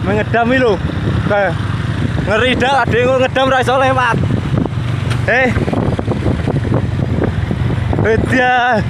Mengedam iki lho. Ngeri dah, ada yang ngedam ra iso lewat. Dia